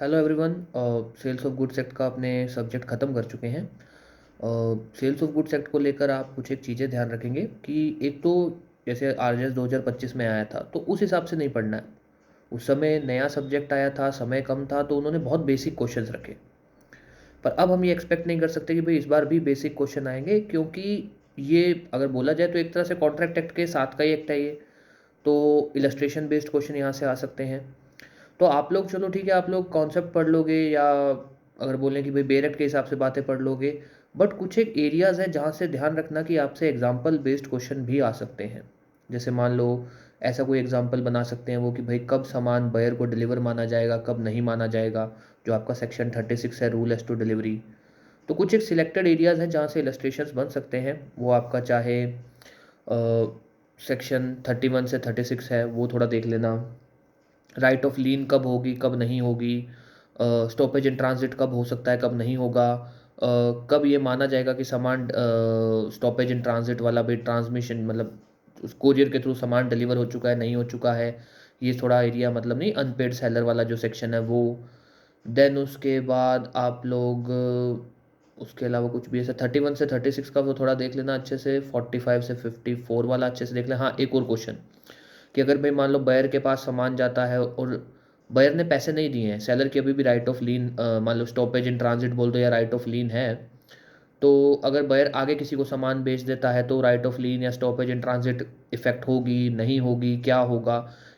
Hello everyone. Sales of goods act का अपने subject ख़त्म कर चुके हैं। सेल्स ऑफ गुड्स एक्ट को लेकर आप कुछ एक चीज़ें ध्यान रखेंगे कि एक तो जैसे आरजेएस 2025 में आया था तो उस हिसाब से नहीं पढ़ना है। उस समय नया सब्जेक्ट आया था, समय कम था, तो उन्होंने बहुत बेसिक क्वेश्चंस रखे। पर अब हम ये एक्सपेक्ट नहीं कर सकते कि भाई इस बार भी बेसिक क्वेश्चन आएंगे, क्योंकि ये अगर बोला जाए तो एक तरह से कॉन्ट्रैक्ट एक्ट के साथ का ही एक्ट है ये। तो इलस्ट्रेशन बेस्ड क्वेश्चन यहाँ से आ सकते हैं। तो आप लोग चलो ठीक है, आप लोग कॉन्सेप्ट पढ़ लोगे या अगर बोलें कि भाई बेरेट के हिसाब से बातें पढ़ लोगे। बट कुछ एक एरियाज़ है जहाँ से ध्यान रखना कि आपसे एग्जाम्पल बेस्ड क्वेश्चन भी आ सकते हैं। जैसे मान लो ऐसा कोई एग्जाम्पल बना सकते हैं वो कि भाई कब सामान बायर को डिलीवर माना जाएगा, कब नहीं माना जाएगा, जो आपका सेक्शन 36 है, रूल एज टू डिलीवरी। तो कुछ एक सिलेक्टेड एरियाज़ हैं जहाँ से इलस्ट्रेशंस बन सकते हैं। वो आपका चाहे सेक्शन 31 से 36 है, वो थोड़ा देख लेना। राइट ऑफ लीन कब होगी, कब नहीं होगी, स्टॉपेज इन ट्रांजिट कब हो सकता है, कब नहीं होगा, कब ये माना जाएगा कि सामान स्टॉपेज इन ट्रांजिट वाला भी ट्रांसमिशन मतलब उस कोरियर के थ्रू सामान डिलीवर हो चुका है, नहीं हो चुका है। ये थोड़ा एरिया मतलब नहीं, अनपेड सेलर वाला जो सेक्शन है वो। देन उसके बाद आप लोग उसके अलावा कुछ भी ऐसा 31 से 36 का वो थोड़ा देख लेना अच्छे से। 45 से 54 वाला अच्छे से देख लें। हाँ, एक और क्वेश्चन कि अगर भाई मान लो बायर के पास सामान जाता है और बायर ने पैसे नहीं दिए हैं, सेलर की अभी भी राइट ऑफ लीन मान लो स्टॉपेज इन ट्रांजिट बोल दो या राइट ऑफ लीन है, तो अगर बायर आगे किसी को सामान बेच देता है तो राइट ऑफ लीन या स्टॉपेज इन ट्रांजिट इफेक्ट होगी, नहीं होगी, क्या होगा।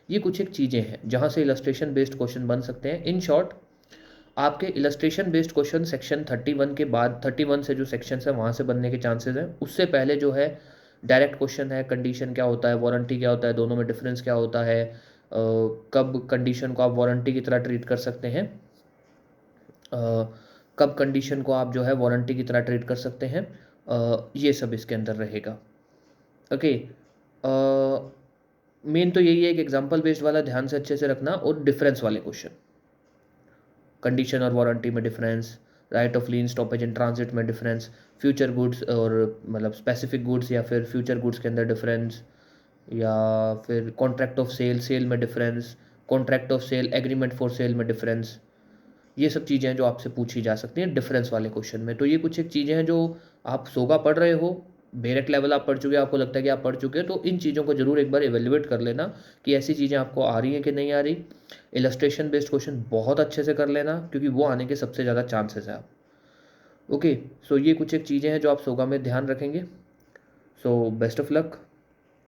ये कुछ एक चीज़ें हैं जहाँ से इलस्ट्रेशन बेस्ड क्वेश्चन बन सकते हैं। इन शॉर्ट, आपके इलस्ट्रेशन बेस्ड क्वेश्चन सेक्शन 31 के बाद 31 से जो सेक्शन है वहाँ से बनने के चांसेस हैं। उससे पहले जो है डायरेक्ट क्वेश्चन है, कंडीशन क्या होता है, वारंटी क्या होता है, दोनों में डिफरेंस क्या होता है, कब कंडीशन को आप वारंटी की तरह ट्रीट कर सकते हैं, कब कंडीशन को आप जो है वारंटी की तरह ट्रीट कर सकते हैं, ये सब इसके अंदर रहेगा। ओके। मेन तो यही है कि एग्जाम्पल बेस्ड वाला ध्यान से अच्छे से रखना और डिफरेंस वाले क्वेश्चन, कंडीशन और वारंटी में difference, right of lean stoppage in transit में डिफरेंस, फ्यूचर गुड्स और मतलब स्पेसिफिक गुड्स या फिर फ्यूचर गुड्स के अंदर डिफरेंस, या फिर कॉन्ट्रैक्ट ऑफ सेल, सेल में difference, contract of sale, agreement for sale में डिफरेंस। ये सब चीज़ें हैं जो आपसे पूछी जा सकती हैं डिफरेंस वाले क्वेश्चन में। तो ये कुछ एक चीज़ें हैं जो आप सोगा पढ़ रहे हो, बेरेट लेवल आप पढ़ चुके हो, आपको लगता है कि आप पढ़ चुके हो, तो इन चीज़ों को जरूर एक बार एवेल्युएट कर लेना कि ऐसी चीज़ें आपको आ रही हैं कि नहीं आ रही। इलस्ट्रेशन बेस्ड क्वेश्चन बहुत अच्छे से कर लेना क्योंकि वो आने के सबसे ज़्यादा चांसेस है आप। ओके। सो ये कुछ एक चीज़ें हैं जो आप सोगा में ध्यान रखेंगे। So best of luck.